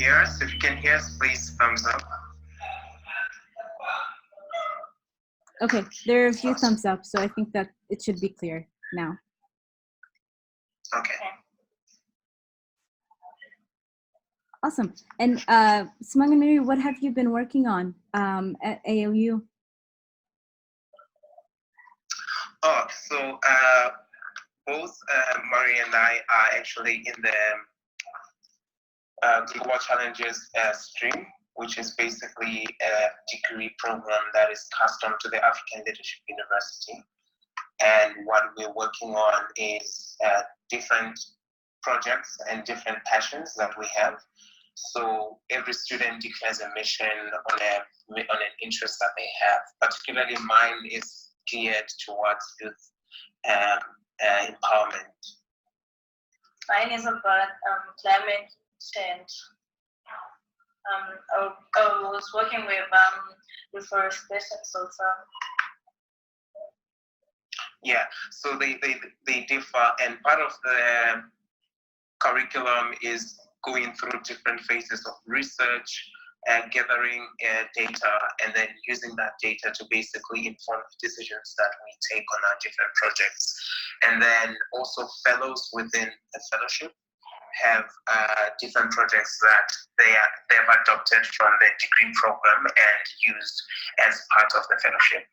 hear us? If you can hear us, please thumbs up. Okay, there are a few thumbs up, so I think that it should be clear now. Okay. Awesome. And Sumanganuri, what have you been working on at AOU? Oh, so both Mari and I are actually in the Global Challenges stream, which is basically a degree program that is custom to the African Leadership University. And what we're working on is different projects and different passions that we have. So every student declares a mission on an interest that they have. Particularly mine is geared towards youth empowerment. Mine is about climate change. I was working with reforestation so far. Yeah, so they differ, and part of the curriculum is going through different phases of research, gathering data, and then using that data to basically inform the decisions that we take on our different projects. And then also fellows within the fellowship have different projects that they have adopted from the degree program and used as part of the fellowship.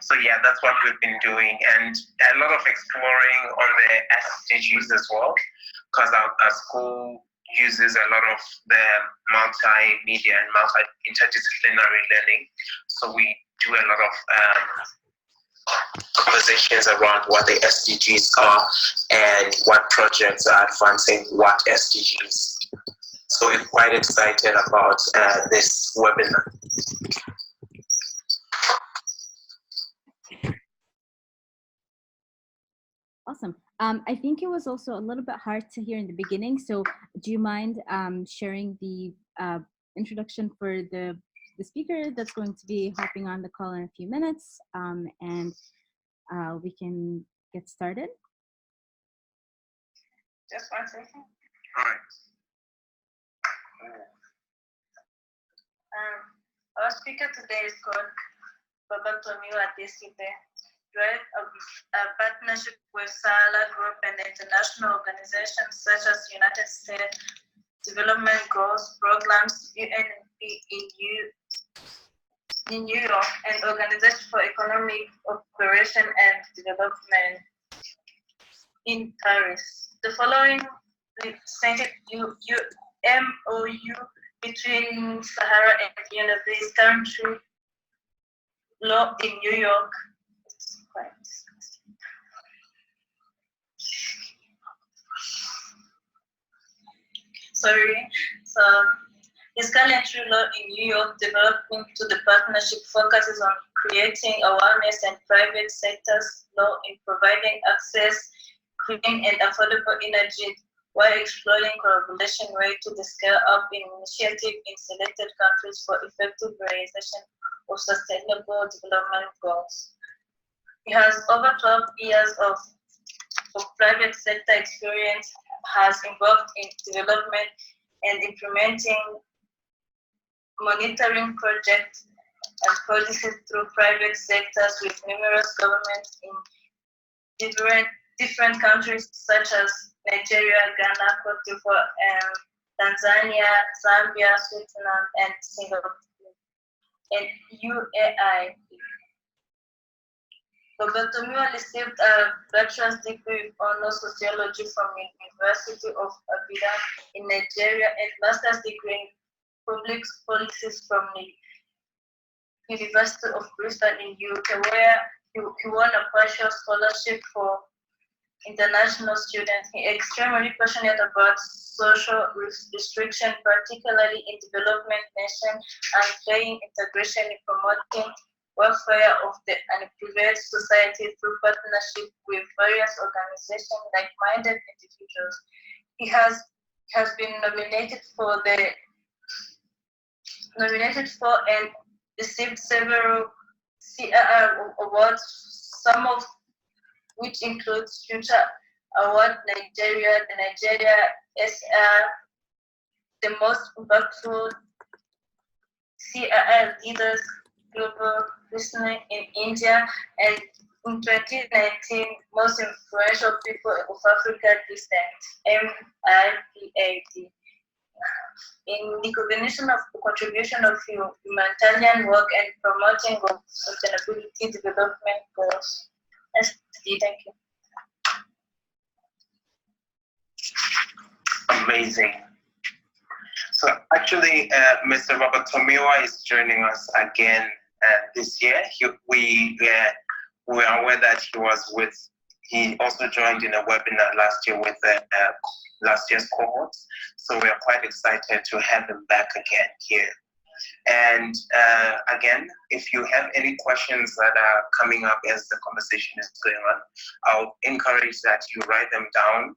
So yeah, that's what we've been doing, and a lot of exploring on the SDGs as well, because our school uses a lot of the multimedia and interdisciplinary learning. So we do a lot of conversations around what the SDGs are and what projects are advancing what SDGs. So we're quite excited about this webinar. Awesome. I think it was also a little bit hard to hear in the beginning. So do you mind sharing the introduction for the speaker that's going to be hopping on the call in a few minutes, and we can get started? Just 1 second. All right. Our speaker today is called Babatomiwa Adesida. Right, a partnership with Sahara Group and international organizations such as United States Development Goals Programs, UNEU in New York, and Organization for Economic Cooperation and Development in Paris. The following scented MOU between Sahara and United Country law in New York. So this country law in New York developing to the partnership focuses on creating awareness and private sector's law in providing access, clean and affordable energy while exploring collaboration way to the scale up initiative in selected countries for effective realization of sustainable development goals. He has over 12 years of private sector experience, has involved in development and implementing monitoring projects and policies through private sectors with numerous governments in different countries such as Nigeria, Ghana, Cote d'Ivoire, Tanzania, Zambia, Switzerland, and Singapore, and UAE. Babatomiwa received a bachelor's degree in honors sociology from University of Ibadan in Nigeria and master's degree in public policies from the University of Bristol in UK, where he won a partial scholarship for international students. He is extremely passionate about social restriction, particularly in development nations, and playing integration in promoting welfare of the unprivileged society through partnership with various organizations, like-minded individuals. He has been nominated for and received several CRR awards, some of which includes Future Award Nigeria, the Nigeria SR the most impactful CII leaders global listening in India, and in 2019, most influential people of African descent, MIPAD. In recognition of the contribution of humanitarian work and promoting of sustainability development goals. SD, thank you. Amazing. So actually, Mr. Babatomiwa is joining us again this year. We are aware that he also joined in a webinar last year with last year's cohorts. So we are quite excited to have him back again here. And again, if you have any questions that are coming up as the conversation is going on, I'll encourage that you write them down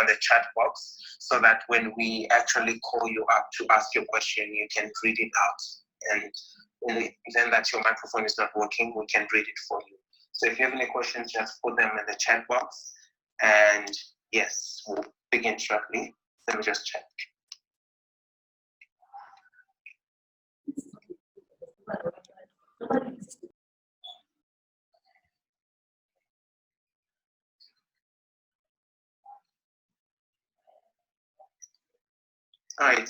on the chat box so that when we actually call you up to ask your question, you can read it out. And in the event that your microphone is not working, we can read it for you. So if you have any questions, just put them in the chat box. And yes, we'll begin shortly. Let me just check. All right.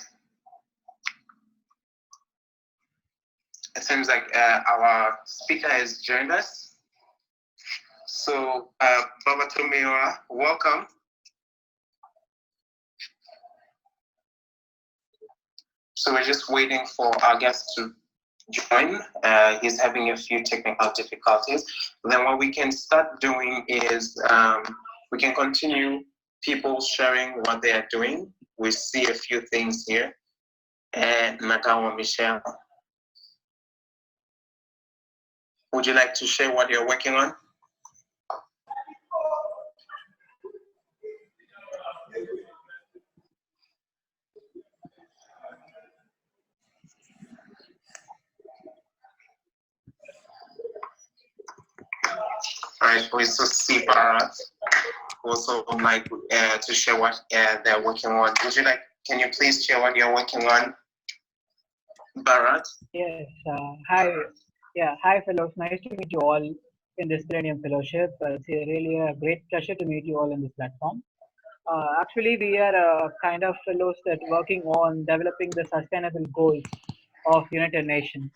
It seems like our speaker has joined us. So, Babatomiwa, welcome. So we're just waiting for our guest to join. He's having a few technical difficulties. Then what we can start doing is we can continue people sharing what they are doing. We see a few things here. Nagawa Michelle, would you like to share what you're working on? All right, we also see Bharat also would like to share what they're working on. Would you like, can you please share what you're working on, Bharat? Yes, hi. Yeah, hi fellows, nice to meet you all in this Millennium Fellowship. It's really a great pleasure to meet you all in this platform. Actually, we are kind of fellows that working on developing the sustainable goals of United Nations,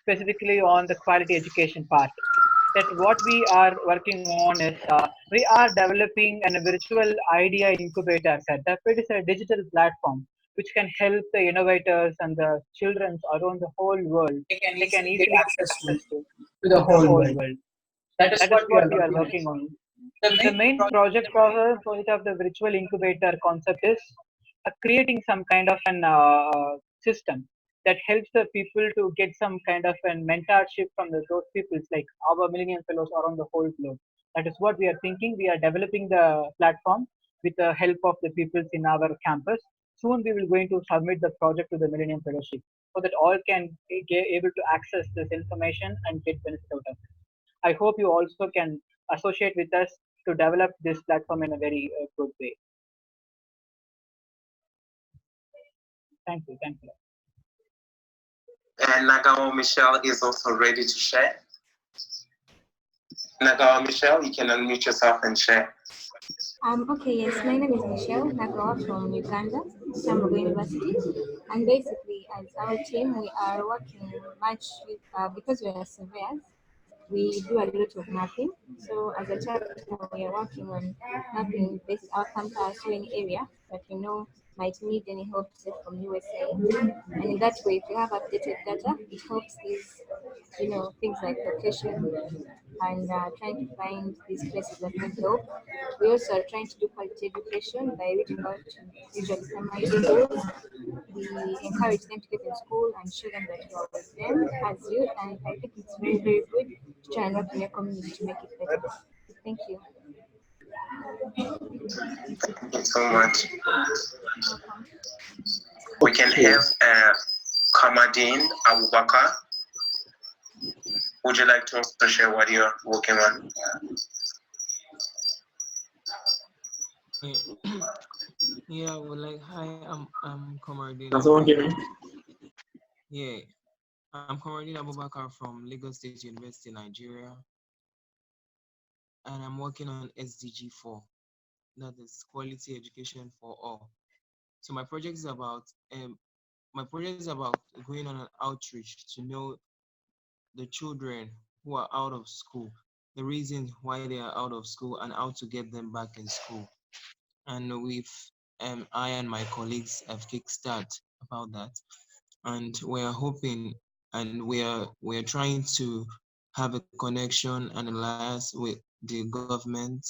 specifically on the quality education part. That what we are working on is we are developing a virtual idea incubator setup. It is a digital platform which can help the innovators and the children around the whole world. They can easily get access to the whole world. That is what we are working on. The main project of the virtual incubator concept is creating some kind of an system that helps the people to get some kind of a mentorship from those people, like our Millennium Fellows around the whole globe. That is what we are thinking. We are developing the platform with the help of the people in our campus. Soon we will going to submit the project to the Millennium Fellowship so that all can be able to access this information and get benefit out of it. I hope you also can associate with us to develop this platform in a very good way. Thank you. Thank you. And Nagawa Michelle is also ready to share. Nagawa Michelle, you can unmute yourself and share. Okay, yes, my name is Michelle Nagawa from Uganda, Shamrogo University. And basically, as our team, we are working much with, because we are surveyors, we do a lot of mapping. So as a chapter, we are working on mapping our campus surrounding area that we know might need any help from USA. And in that way, if we have updated data, it helps these, things like location and trying to find these places that need help. We also are trying to do quality education by reaching out to usually primary schools. We encourage them to get in school and show them that you are with them as youth. And I think it's very, very good to try and work in your community to make it better. Thank you. Thank you so much. We can have Kamadin Abubakar. Would you like to also share what you're working on? Yeah, well, like, hi, I'm Komardin Can someone hear me? Abubakar. Yeah, I'm Komardin Abubakar from Lagos State University, Nigeria, and I'm working on SDG 4, that is quality education for all. So my project is about going on an outreach to know the children who are out of school, the reasons why they are out of school, and how to get them back in school. And I and my colleagues have kickstart about that, and we're hoping, and we're trying to have a connection and alliance with the government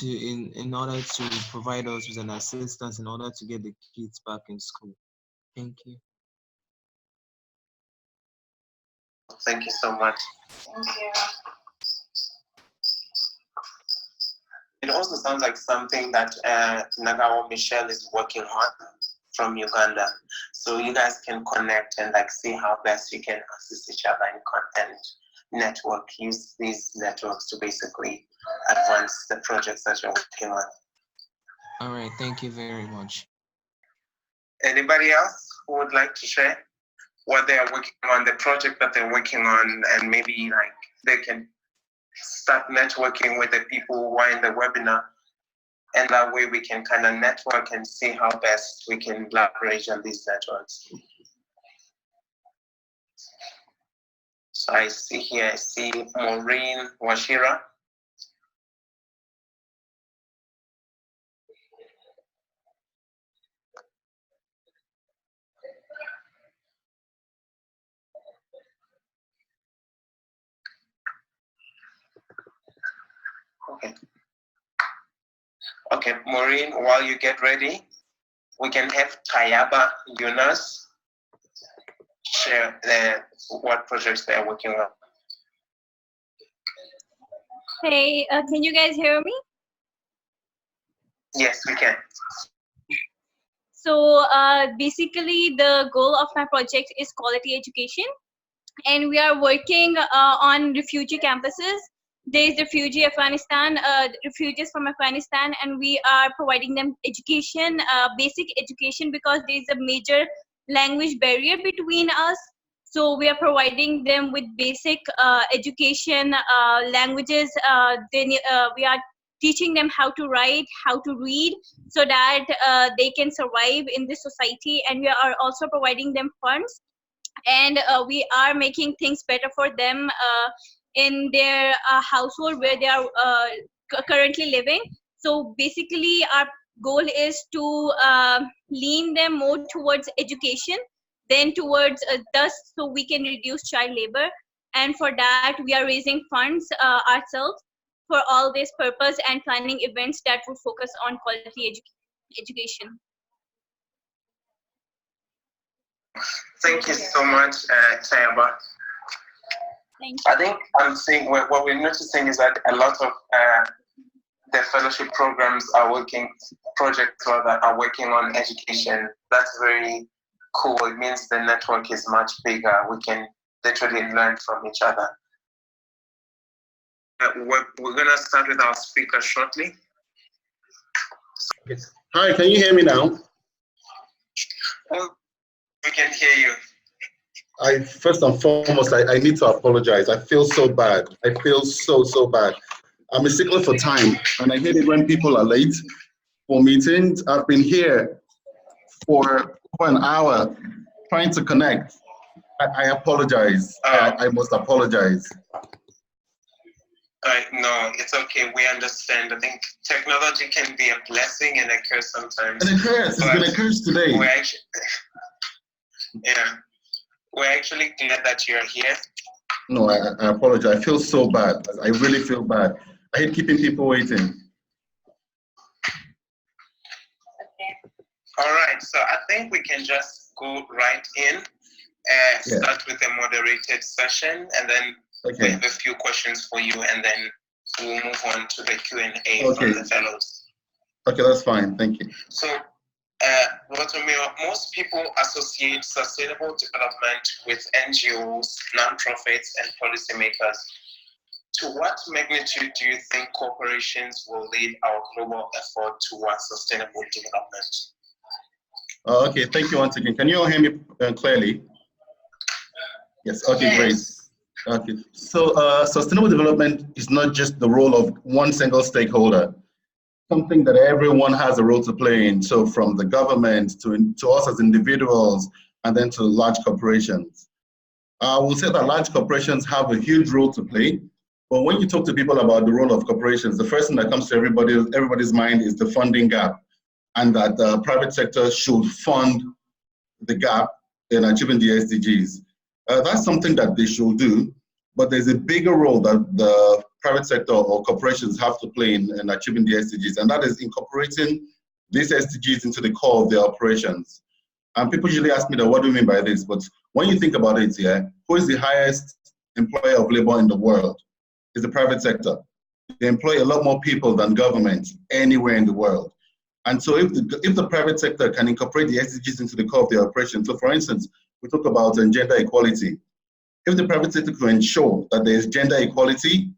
in order to provide us with an assistance in order to get the kids back in school. Thank you. Thank you so much. Thank you. It also sounds like something that Nagawa Michelle is working on from Uganda. So you guys can connect and like see how best you can assist each other in content network. Use these networks to basically advance the projects that you're working on. All right, thank you very much. Anybody else who would like to share what they are working on, the project that they're working on, and maybe like they can start networking with the people who are in the webinar, and that way we can kind of network and see how best we can leverage on these networks. So I see Maureen Washira. Okay, Maureen, while you get ready, we can have Tayaba Yunus share what projects they're working on. Hey, can you guys hear me? Yes, we can. So basically the goal of my project is quality education, and we are working on refugee campuses. There's refugees from Afghanistan, and we are providing them education, basic education, because there's a major language barrier between us. So we are providing them with basic education, languages. We are teaching them how to write, how to read, so that they can survive in this society. And we are also providing them funds, and we are making things better for them in their household where they are currently living. So basically our goal is to lean them more towards education than towards thus, so we can reduce child labor. And for that we are raising funds ourselves for all this purpose, and planning events that would focus on quality education. Thank you so much, Tayaba. Thank you. I think I'm seeing what we're noticing is that a lot of the fellowship programs are working on education. That's very cool. It means the network is much bigger. We can literally learn from each other. We're gonna start with our speaker shortly. Yes. Hi, can you hear me now? Oh, we can hear you. First and foremost, I need to apologize. I feel so bad. I feel so bad. I'm a stickler for time, and I hate it when people are late for meetings. I've been here for over an hour trying to connect. I apologize. I must apologize. No, it's okay. We understand. I think technology can be a blessing and a curse sometimes. And a curse. It's been a curse today. We're actually glad that you're here. No, I apologize. I feel so bad. I really feel bad. I hate keeping people waiting. Okay. All right, so I think we can just go right in, start with a moderated session, and then we have a few questions for you, and then we'll move on to the Q&A from the fellows. Okay, that's fine. Thank you. So, Babatomiwa, most people associate sustainable development with NGOs, non-profits, and policymakers. To what magnitude do you think corporations will lead our global effort towards sustainable development? Okay, thank you once again. Can you all hear me clearly? Yes, okay, Yes. great. Okay, so sustainable development is not just the role of one single stakeholder, something that everyone has a role to play in. So from the government to us as individuals, and then to large corporations. We'll say that large corporations have a huge role to play, but when you talk to people about the role of corporations, the first thing that comes to everybody's mind is the funding gap, and that the private sector should fund the gap in achieving the SDGs. That's something that they should do, but there's a bigger role that the private sector or corporations have to play in achieving the SDGs, and that is incorporating these SDGs into the core of their operations. And people usually ask me that, what do you mean by this? But when you think about it, who is the highest employer of labor in the world? It's the private sector. They employ a lot more people than government anywhere in the world. And so if the private sector can incorporate the SDGs into the core of their operation, so for instance, we talk about gender equality. If the private sector can ensure that there is gender equality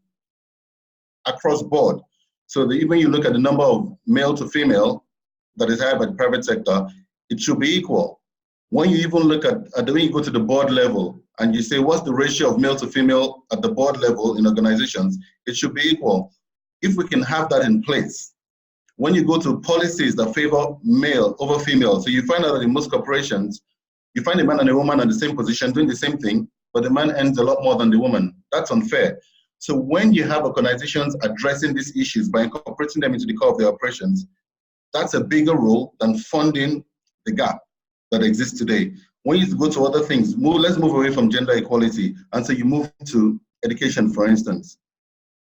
across board, so that even you look at the number of male to female that is hired by the private sector, it should be equal. When you even look at when you go to the board level and you say, what's the ratio of male to female at the board level in organizations, it should be equal. If we can have that in place, when you go to policies that favor male over female, so you find out that in most corporations, you find a man and a woman in the same position doing the same thing, but the man earns a lot more than the woman. That's unfair. So when you have organizations addressing these issues by incorporating them into the core of their operations, that's a bigger role than funding the gap that exists today. When you go to other things, let's move away from gender equality, and so you move to education, for instance.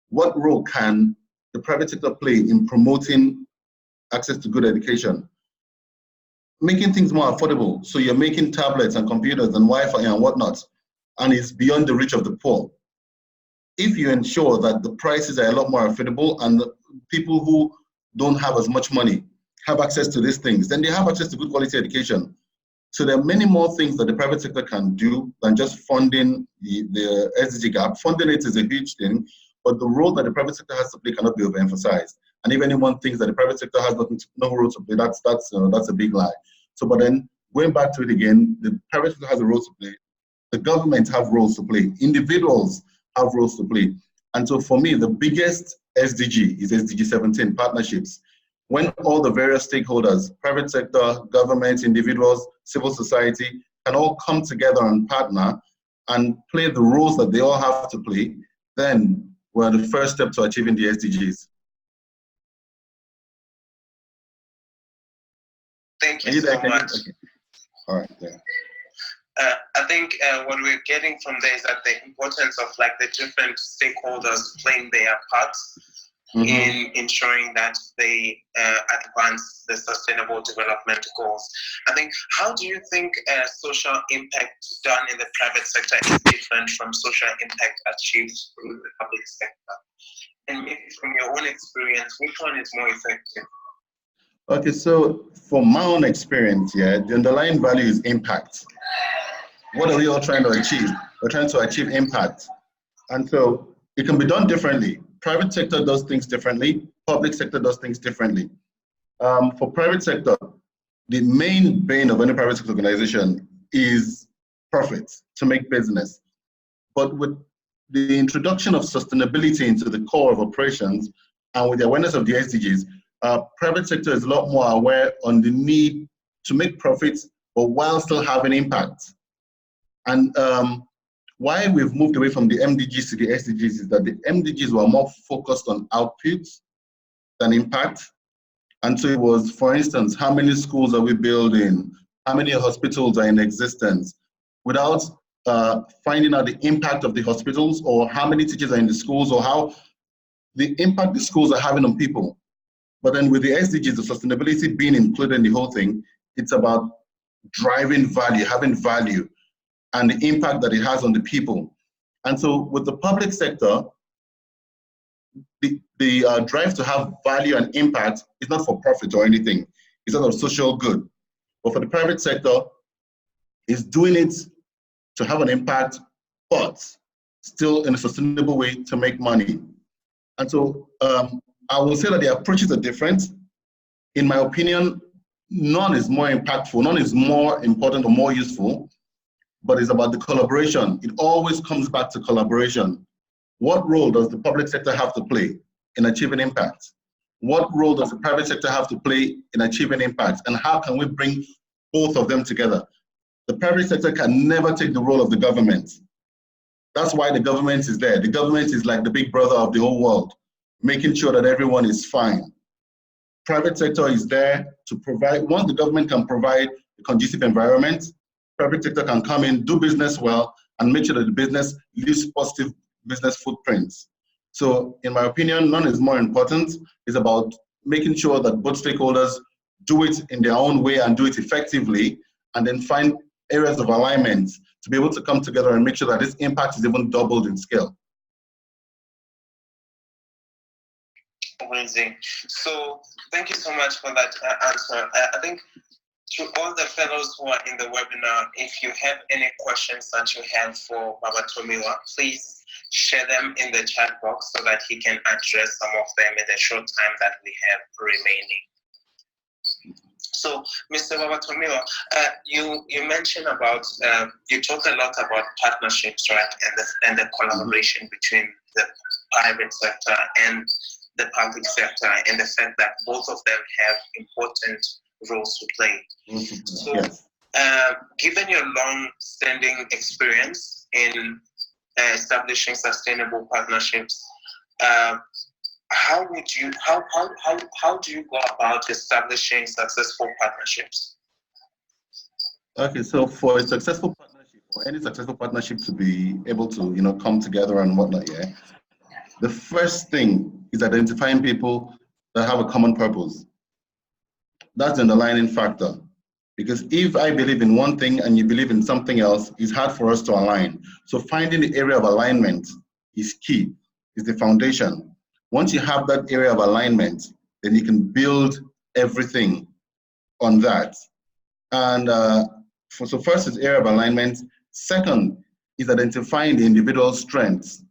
What role can the private sector play in promoting access to good education? Making things more affordable. So you're making tablets and computers and Wi-Fi and whatnot, and it's beyond the reach of the poor. If you ensure that the prices are a lot more affordable and the people who don't have as much money have access to these things, then they have access to good quality education. So there are many more things that the private sector can do than just funding the SDG gap. Funding it is a huge thing, but the role that the private sector has to play cannot be overemphasized. And if anyone thinks that the private sector has no role to play, that's a big lie. So, but then going back to it again, the private sector has a role to play. The government have roles to play. Individuals have roles to play. And so for me, the biggest SDG is SDG 17, partnerships. When all the various stakeholders, private sector, government, individuals, civil society, can all come together and partner and play the roles that they all have to play, then we're the first step to achieving the SDGs. Thank you so much. Okay. All right. Yeah. I think what we're getting from there is that the importance of like the different stakeholders playing their parts in ensuring that they advance the sustainable development goals. I think, how do you think social impact done in the private sector is different from social impact achieved through the public sector? And maybe from your own experience, which one is more effective? Okay, so from my own experience, the underlying value is impact. What are we all trying to achieve? We're trying to achieve impact. And so it can be done differently. Private sector does things differently. Public sector does things differently. For private sector, the main bane of any private sector organization is profits, to make business. But with the introduction of sustainability into the core of operations and with the awareness of the SDGs, private sector is a lot more aware on the need to make profits, but while still having impact. And why we've moved away from the MDGs to the SDGs is that the MDGs were more focused on outputs than impact. And so it was, for instance, how many schools are we building? How many hospitals are in existence? Without finding out the impact of the hospitals or how many teachers are in the schools or how the impact the schools are having on people. But then with the SDGs, the sustainability being included in the whole thing, it's about driving value, having value, and the impact that it has on the people. And so with the public sector, the drive to have value and impact is not for profit or anything. It's not of social good. But for the private sector, it's doing it to have an impact, but still in a sustainable way to make money. And so I will say that the approaches are different. In my opinion, none is more impactful, none is more important or more useful, but it's about the collaboration. It always comes back to collaboration. What role does the public sector have to play in achieving impact? What role does the private sector have to play in achieving impact? And how can we bring both of them together? The private sector can never take the role of the government. That's why the government is there. The government is like the big brother of the whole world, making sure that everyone is fine. Private sector is there to provide, once the government can provide a conducive environment, private sector can come in, do business well, and make sure that the business leaves positive business footprints. So in my opinion, none is more important. It's about making sure that both stakeholders do it in their own way and do it effectively, and then find areas of alignment to be able to come together and make sure that this impact is even doubled in scale. Amazing. So thank you so much for that answer. I think to all the fellows who are in the webinar, if you have any questions that you have for Babatomiwa, please share them in the chat box so that he can address some of them in the short time that we have remaining. So, Mr. Babatomiwa, you mentioned about, you talk a lot about partnerships, right, and the collaboration between the private sector and the public sector, and the fact that both of them have important roles to play. So, Yes. Given your long-standing experience in establishing sustainable partnerships, how do you go about establishing successful partnerships? Okay, so for a successful partnership, or any successful partnership to be able to, come together and whatnot, yeah, the first thing is identifying people that have a common purpose. That's the underlying factor. Because if I believe in one thing and you believe in something else, it's hard for us to align. So finding the area of alignment is key, is the foundation. Once you have that area of alignment, then you can build everything on that. And so first is area of alignment. Second is identifying the individual strengths.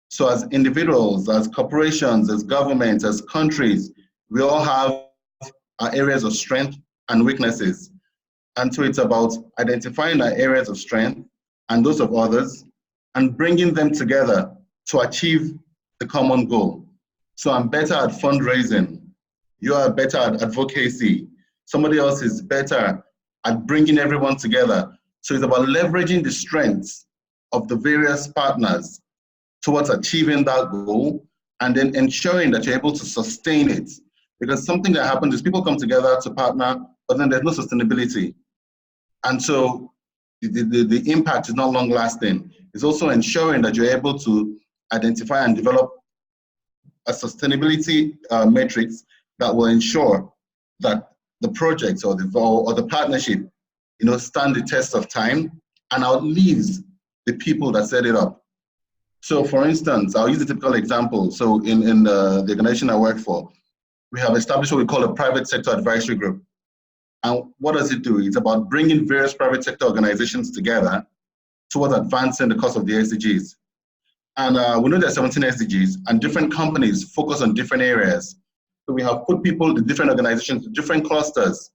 So as individuals, as corporations, as governments, as countries, we all have our areas of strength and weaknesses. And so it's about identifying our areas of strength and those of others and bringing them together to achieve the common goal. So I'm better at fundraising. You are better at advocacy. Somebody else is better at bringing everyone together. So it's about leveraging the strengths of the various partners towards achieving that goal, and then ensuring that you're able to sustain it. Because something that happens is people come together to partner, but then there's no sustainability. And so the impact is not long lasting. It's also ensuring that you're able to identify and develop a sustainability matrix that will ensure that the project or the partnership, stand the test of time and outlives the people that set it up. So for instance, I'll use a typical example. So in the organization I work for, we have established what we call a private sector advisory group. And what does it do? It's about bringing various private sector organizations together towards advancing the cause of the SDGs. And we know there are 17 SDGs, and different companies focus on different areas. So we have put people, the different organizations, different clusters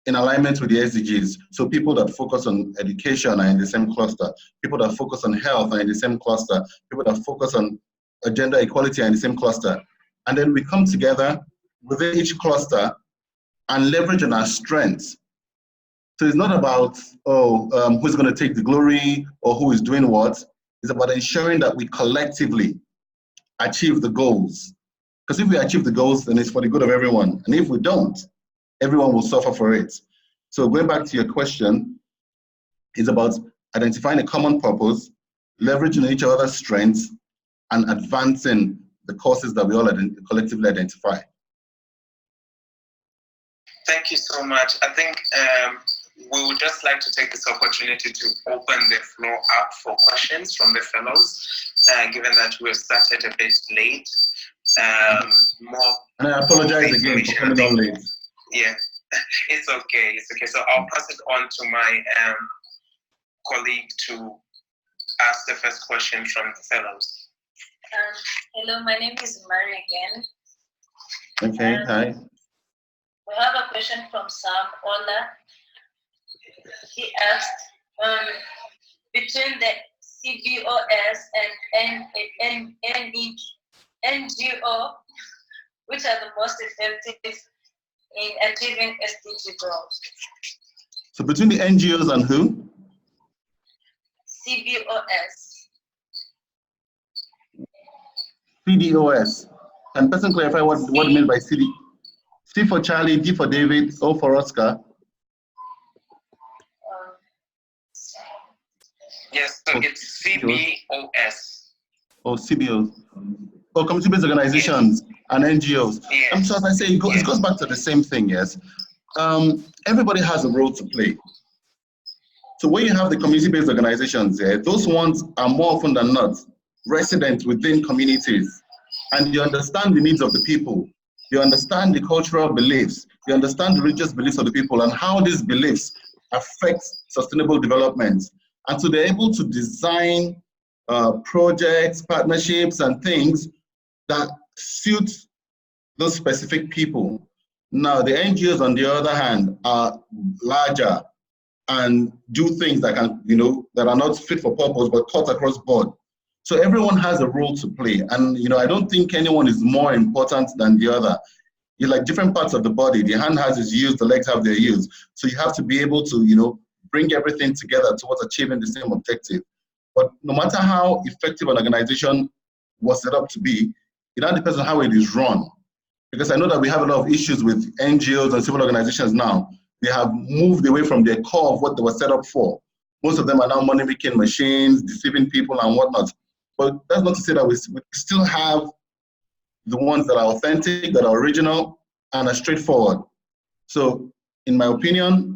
in alignment with the SDGs. So people that focus on education are in the same cluster. People that focus on health are in the same cluster. People that focus on gender equality are in the same cluster. And then we come together within each cluster and leverage on our strengths. So it's not about, who's going to take the glory or who is doing what. It's about ensuring that we collectively achieve the goals. Because if we achieve the goals, then it's for the good of everyone. And if we don't, everyone will suffer for it. So going back to your question, it's about identifying a common purpose, leveraging each other's strengths, and advancing the causes that we all collectively identify. Thank you so much. I think we would just like to take this opportunity to open the floor up for questions from the fellows, given that we started a bit late. And I apologize again for coming on late. Yeah, it's okay. It's okay. So I'll pass it on to my colleague to ask the first question from the fellows. Hello, my name is Mary again. Okay, hi. We have a question from Sam Ola. He asked, between the CBOS and NGO, which are the most effective in achieving SDG goals? So between the NGOs and who? CBOS. CDOS. Can person clarify what it means by CD? C for Charlie, D for David, O for Oscar. Yes, so it's CBOS. Oh, CBOs. Oh, community-based organizations and NGOs. Yes. So as I say, it goes back to the same thing, yes. Everybody has a role to play. So when you have the community-based organizations, those ones are more often than not resident within communities. And you understand the needs of the people. You understand the cultural beliefs. You understand the religious beliefs of the people and how these beliefs affect sustainable development. And so they're able to design projects, partnerships, and things that suit those specific people. Now, the NGOs, on the other hand, are larger and do things that can, that are not fit for purpose, but cut across board. So everyone has a role to play. And, I don't think anyone is more important than the other. You're like different parts of the body. The hand has its use, the legs have their use. So you have to be able to, bring everything together towards achieving the same objective. But no matter how effective an organization was set up to be, it all depends on how it is run. Because I know that we have a lot of issues with NGOs and civil organizations now. They have moved away from their core of what they were set up for. Most of them are now money-making machines, deceiving people and whatnot. But that's not to say that we still have the ones that are authentic, that are original, and are straightforward. So in my opinion,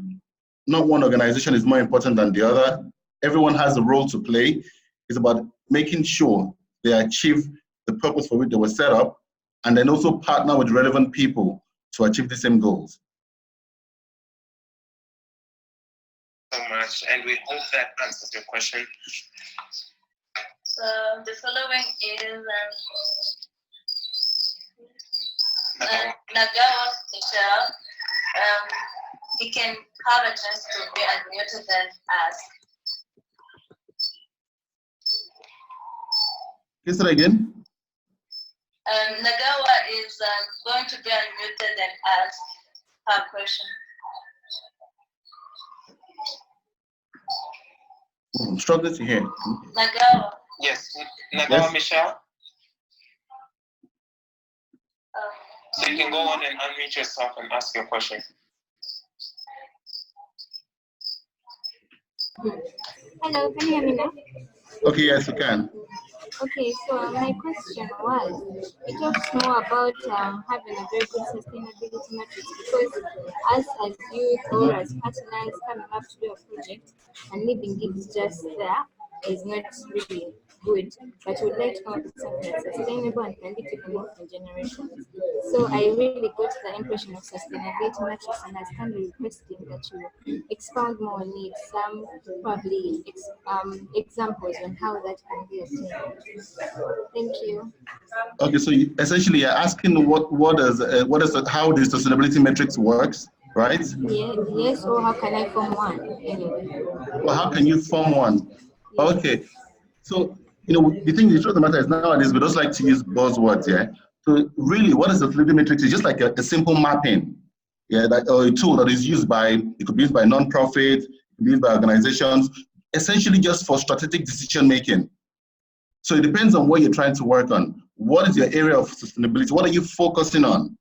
not one organization is more important than the other. Everyone has a role to play. It's about making sure they achieve the purpose for which they were set up, and then also partner with relevant people to achieve the same goals. So much, and we hope that answers your question. So the following is Nagawa Michelle. He can have a chance to be unmuted and ask. Can you say that again? Nagawa is going to be unmuted and ask her question. I'm struggling to hear. Nagawa. Yes, Nagawa Yes. Michelle. So you can go on and unmute yourself and ask your question. Hello, can you hear me now? Okay, yes, you can. Okay, so my question was, it talks more about having a very good sustainability matrix, because us as youth or as partners coming up to do a project and leaving it just there is not really good, but we would like to come up with something that's sustainable and can be taken off in generations. So I really got the impression of sustainability matrix, and I was kind of requesting that you expound more on it, some probably examples on how that can be attained. Thank you. Okay, so essentially you're asking how the sustainability matrix works, right? Yeah, yes, or how can I form one? Anyway. Well, how can you form one? Okay, so the truth of the matter is nowadays we just like to use buzzwords, yeah. So really, what is the sustainability matrix? It's just like a simple mapping, yeah, or a tool that is used it could be used by non-profit, it could be used by organizations, essentially just for strategic decision making. So it depends on what you're trying to work on. What is your area of sustainability? What are you focusing on?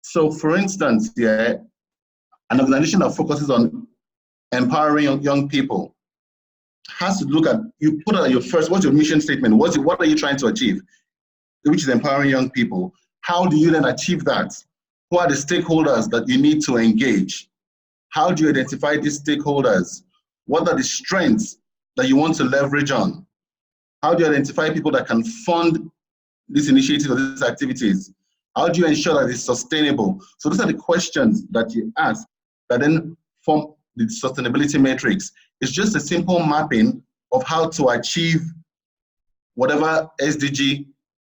So for instance, yeah, an organization that focuses on empowering young people has to look at, you put out your first, what's your mission statement? What are you trying to achieve? Which is empowering young people. How do you then achieve that? Who are the stakeholders that you need to engage? How do you identify these stakeholders? What are the strengths that you want to leverage on? How do you identify people that can fund these initiatives or these activities? How do you ensure that it's sustainable? So those are the questions that you ask that then form the sustainability matrix. It's just a simple mapping of how to achieve whatever SDG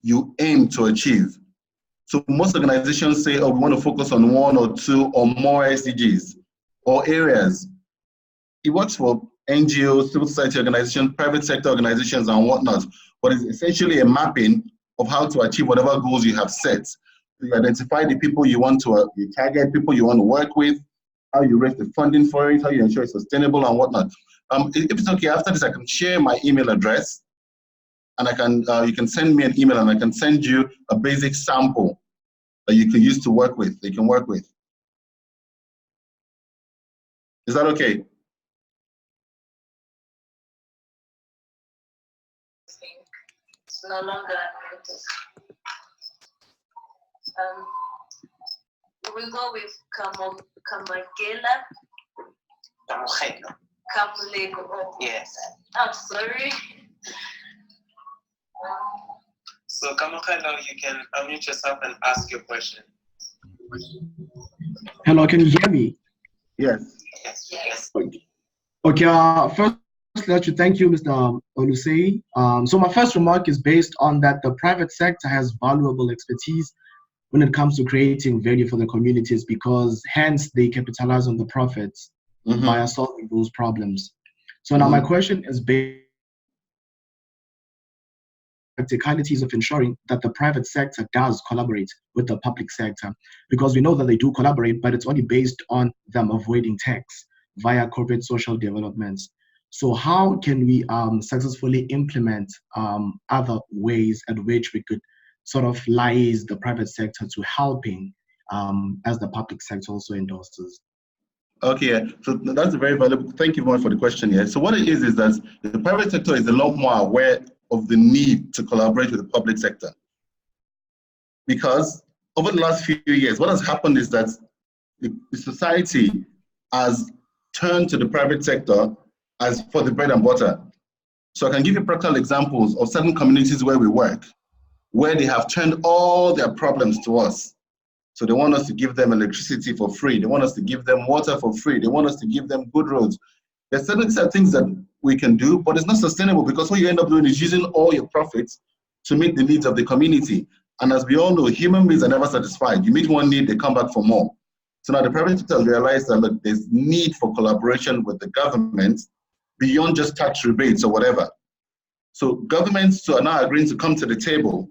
you aim to achieve. So most organizations say, oh, we want to focus on 1 or 2 or more SDGs or areas. It works for NGOs, civil society organizations, private sector organizations, and whatnot, but it's essentially a mapping of how to achieve whatever goals you have set. So you identify the people you want to target, people you want to work with, how you raise the funding for it, how you ensure it's sustainable and whatnot. If it's okay, after this, I can share my email address, and I can you can send me an email, and I can send you a basic sample that you can use to work with. That you can work with. Is that okay? It's no longer noticed. We'll go with Kamagela. Kamulego. Oh, Yes. I'm sorry. So Kamukelo, you can unmute yourself and ask your question. Hello, can you hear me? Yes. Yes. Okay, first, I'd like to thank you, Mr. Olusei. So my first remark is based on that the private sector has valuable expertise when it comes to creating value for the communities, because hence they capitalize on the profits via solving those problems. So now my question is based on practicalities of ensuring that the private sector does collaborate with the public sector, because we know that they do collaborate, but it's only based on them avoiding tax via corporate social developments. So how can we successfully implement other ways at which we could sort of liaise the private sector to helping as the public sector also endorses? Okay, so that's a very valuable, thank you very much for the question here. So what it is that the private sector is a lot more aware of the need to collaborate with the public sector. Because over the last few years, what has happened is that the society has turned to the private sector as for the bread and butter. So I can give you practical examples of certain communities where we work, where they have turned all their problems to us. So they want us to give them electricity for free. They want us to give them water for free. They want us to give them good roads. There's certain things that we can do, but it's not sustainable, because what you end up doing is using all your profits to meet the needs of the community. And as we all know, human beings are never satisfied. You meet one need, they come back for more. So now the private sector realized that, look, there's need for collaboration with the government beyond just tax rebates or whatever. So governments are now agreeing to come to the table.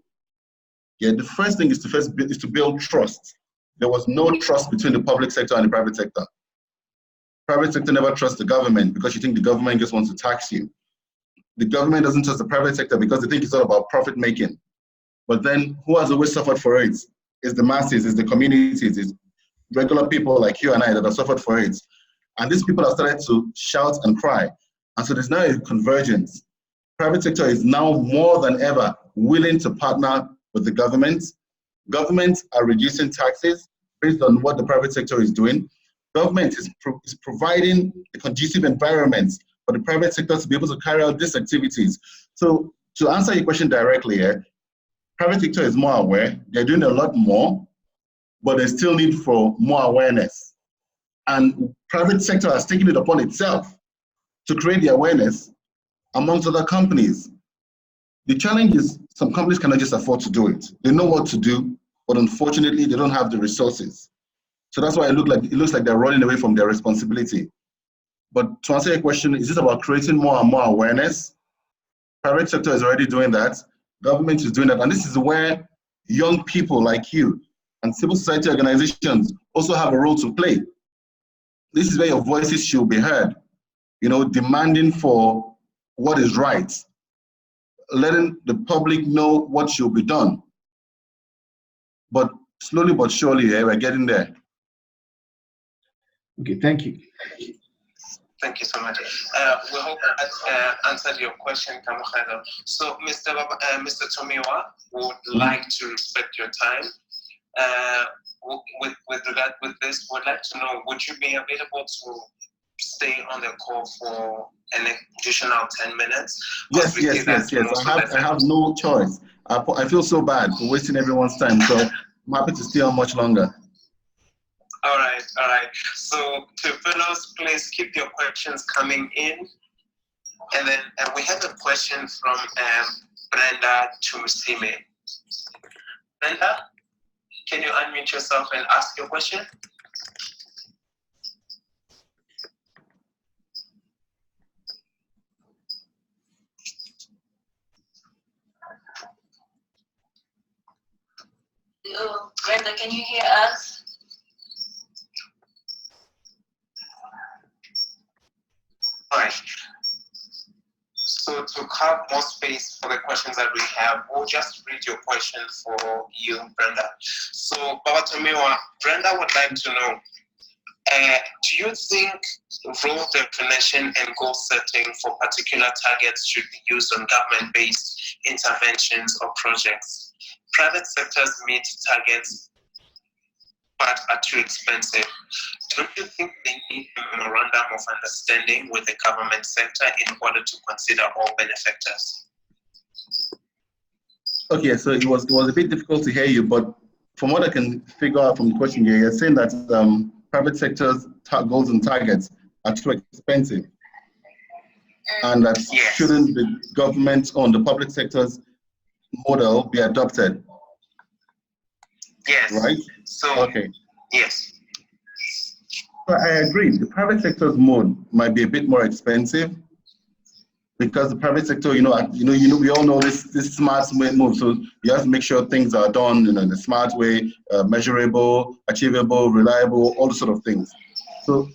Yeah, the first thing is to build trust. There was no trust between the public sector and the private sector. Private sector never trusts the government because you think the government just wants to tax you. The government doesn't trust the private sector because they think it's all about profit making. But then who has always suffered for it? It's the masses, it's the communities, it's regular people like you and I that have suffered for it. And these people have started to shout and cry. And so there's now a convergence. Private sector is now more than ever willing to partner with the government. Governments are reducing taxes based on what the private sector is doing. Government is providing a conducive environment for the private sector to be able to carry out these activities. So to answer your question directly here, private sector is more aware. They're doing a lot more, but there's still need for more awareness. And private sector has taken it upon itself to create the awareness amongst other companies. The challenge is some companies cannot just afford to do it. They know what to do, but unfortunately, they don't have the resources. So that's why it looks like they're running away from their responsibility. But to answer your question, is it about creating more and more awareness? Private sector is already doing that. Government is doing that. And this is where young people like you and civil society organizations also have a role to play. This is where your voices should be heard, demanding for what is right, letting the public know what should be done. But slowly but surely, we're getting there. Okay, thank you. Thank you so much. We hope that answered your question, Kamukhado. So, Mr. Tomiwa would like to respect your time. With regard with this, we'd like to know, would you be available to stay on the call for an additional 10 minutes? Yes. I have no choice. I feel so bad for wasting everyone's time, so I'm happy to stay on much longer. All right. So to fellows, please keep your questions coming in. And then we have a question from Brenda Tumusime. Brenda, can you unmute yourself and ask your question? Brenda, can you hear us? All right. So to have more space for the questions that we have, we'll just read your question for you, Brenda. So Babatomiwa, Brenda would like to know, do you think role definition and goal setting for particular targets should be used on government-based interventions or projects? Private sectors meet targets but are too expensive. Don't you think they need a memorandum of understanding with the government sector in order to consider all benefactors? Okay, so it was a bit difficult to hear you, but from what I can figure out from the question here, you're saying that private sector's goals and targets are too expensive, and that shouldn't the government on the public sector's model be adopted? Yes. Right? So, okay. Yes. So I agree. The private sector's mode might be a bit more expensive because the private sector, we all know this smart move. So you have to make sure things are done in a smart way, measurable, achievable, reliable, all the sort of things. So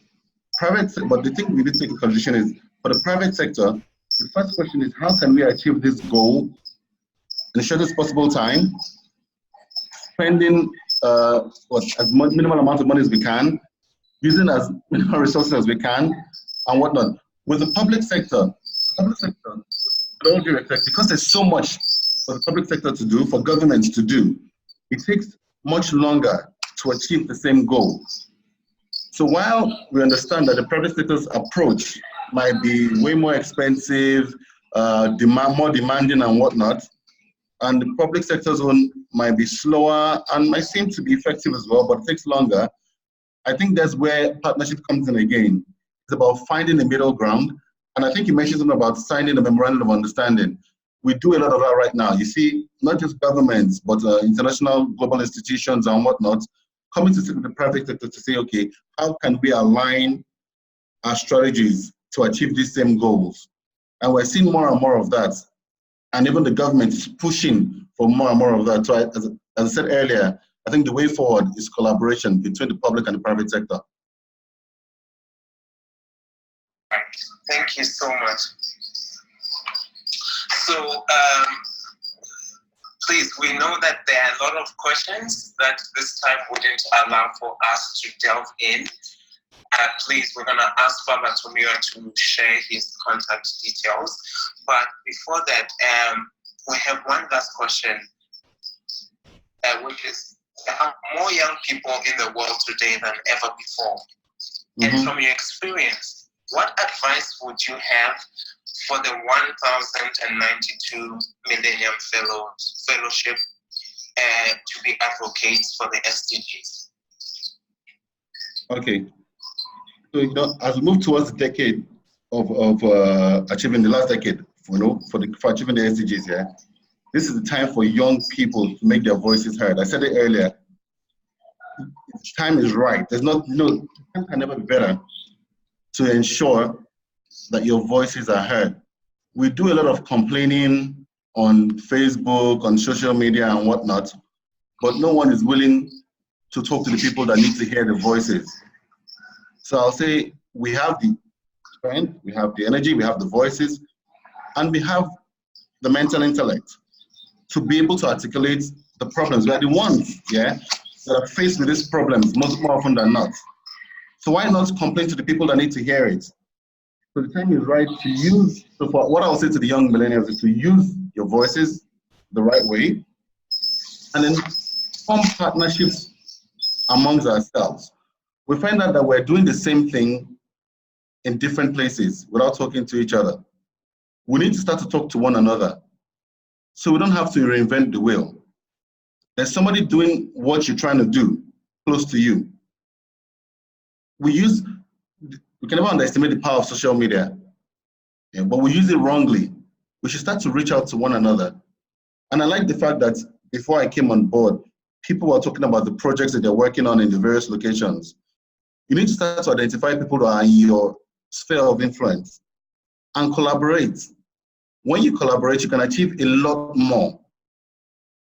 but the thing we need to take into consideration is for the private sector, the first question is how can we achieve this goal in the shortest possible time, spending as minimal amount of money as we can, using as minimal resources as we can, and whatnot. With the public sector, with all due respect, because there's so much for the public sector to do, for governments to do, it takes much longer to achieve the same goal. So while we understand that the private sector's approach might be way more expensive, more demanding and whatnot, and the public sector's one might be slower and might seem to be effective as well, but it takes longer. I think that's where partnership comes in again. It's about finding the middle ground. And I think you mentioned something about signing a memorandum of understanding. We do a lot of that right now. You see, not just governments, but international global institutions and whatnot, coming to the private sector to say, okay, how can we align our strategies to achieve these same goals? And we're seeing more and more of that. And even the government is pushing for more and more of that. So as I said earlier, I think the way forward is collaboration between the public and the private sector. Thank you so much. So please, we know that there are a lot of questions that this time wouldn't allow for us to delve in. Please, we're going to ask Babatomiwa to share his contact details. But before that, we have one last question, which is, there are more young people in the world today than ever before. And from your experience, what advice would you have for the 1,092 Millennium Fellowship to be advocates for the SDGs? Okay. So, as we move towards the decade of achieving the last decade, for achieving the SDGs, yeah, this is the time for young people to make their voices heard. I said it earlier. Time is right. There's time can never be better to ensure that your voices are heard. We do a lot of complaining on Facebook, on social media and whatnot, but no one is willing to talk to the people that need to hear the voices. So I'll say we have the strength, we have the energy, we have the voices, and we have the mental intellect to be able to articulate the problems. We are the ones, yeah, that are faced with these problems more often than not. So why not complain to the people that need to hear it? So the time is right to use, so for what I'll say to the young millennials is to use your voices the right way, and then form partnerships amongst ourselves. We find out that we're doing the same thing in different places without talking to each other. We need to start to talk to one another so we don't have to reinvent the wheel. There's somebody doing what you're trying to do close to you. We can never underestimate the power of social media. Yeah, but we use it wrongly. We should start to reach out to one another. And I like the fact that before I came on board, people were talking about the projects that they're working on in the various locations. You need to start to identify people that are in your sphere of influence and collaborate. When you collaborate, you can achieve a lot more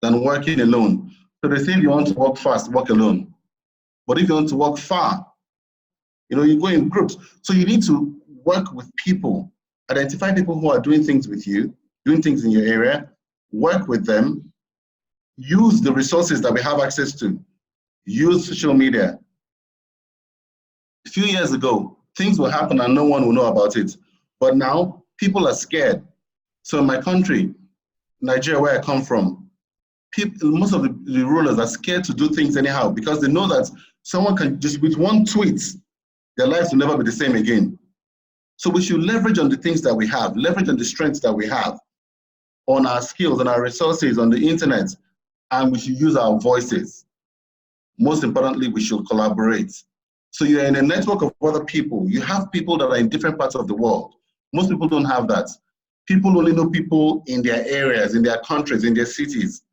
than working alone. So they say if you want to work fast, work alone. But if you want to work far, you go in groups. So you need to work with people, identify people who are doing things with you, doing things in your area, work with them, use the resources that we have access to, use social media. A few years ago, things will happen and no one will know about it. But now, people are scared. So in my country, Nigeria, where I come from, most of the rulers are scared to do things anyhow because they know that someone can just, with one tweet, their lives will never be the same again. So we should leverage on the things that we have, leverage on the strengths that we have, on our skills, on our resources, on the internet, and we should use our voices. Most importantly, we should collaborate. So you're in a network of other people. You have people that are in different parts of the world. Most people don't have that. People only know people in their areas, in their countries, in their cities.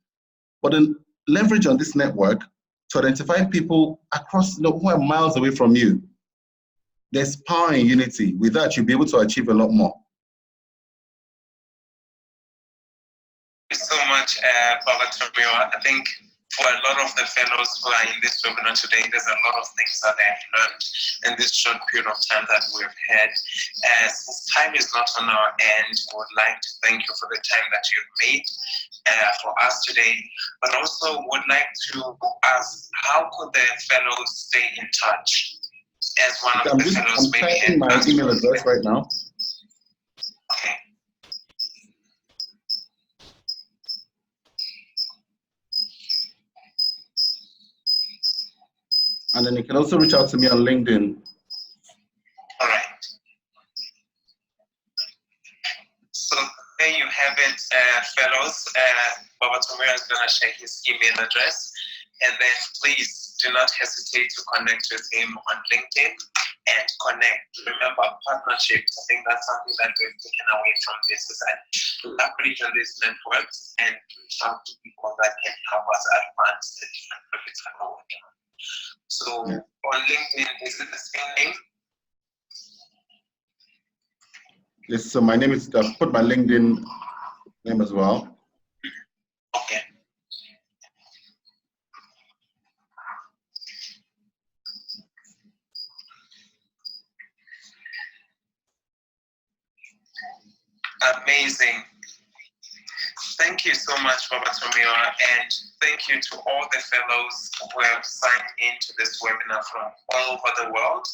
But then leverage on this network to identify people across, who are miles away from you. There's power in unity. With that, you'll be able to achieve a lot more. Thank you so much, Babatomiwa. I think for a lot of the fellows who are in this webinar today, there's a lot of things that they've learned in this short period of time that we've had. Since time is not on our end, we would like to thank you for the time that you've made for us today, but also would like to ask, how could the fellows stay in touch? As one of the fellows, I'm typing my email address right now. Okay. And then you can also reach out to me on LinkedIn. All right. So there you have it, fellows. Babatomiwa is going to share his email address. And then please do not hesitate to connect with him on LinkedIn and connect. Remember, partnerships, I think that's something that we've taken away from this, is that leverage on these networks and reach out to people that can help us advance the different projects that we're working on. So on LinkedIn, is it the same name? Yes, so my name is, I've put my LinkedIn name as well. Okay. Amazing. Thank you so much, Babatomiwa, and thank you to all the fellows who have signed into this webinar from all over the world.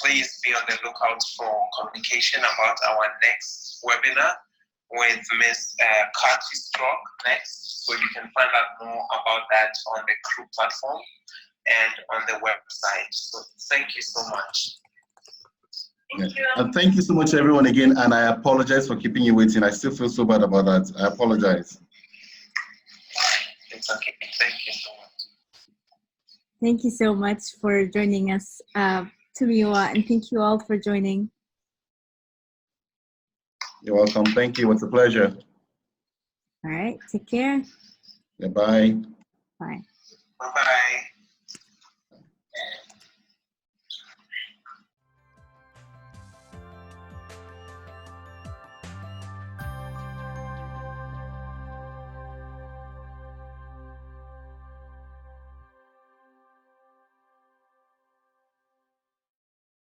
Please be on the lookout for communication about our next webinar with Ms. Kati Stroke next. So you can find out more about that on the crew platform and on the website. So thank you so much. Thank you. And thank you so much, everyone, again. And I apologize for keeping you waiting. I still feel so bad about that. I apologize. It's okay. Thank you so much. Thank you so much for joining us, Tomiwa, and thank you all for joining. You're welcome. Thank you. It's a pleasure. All right. Take care. Yeah, bye. Bye. Bye-bye.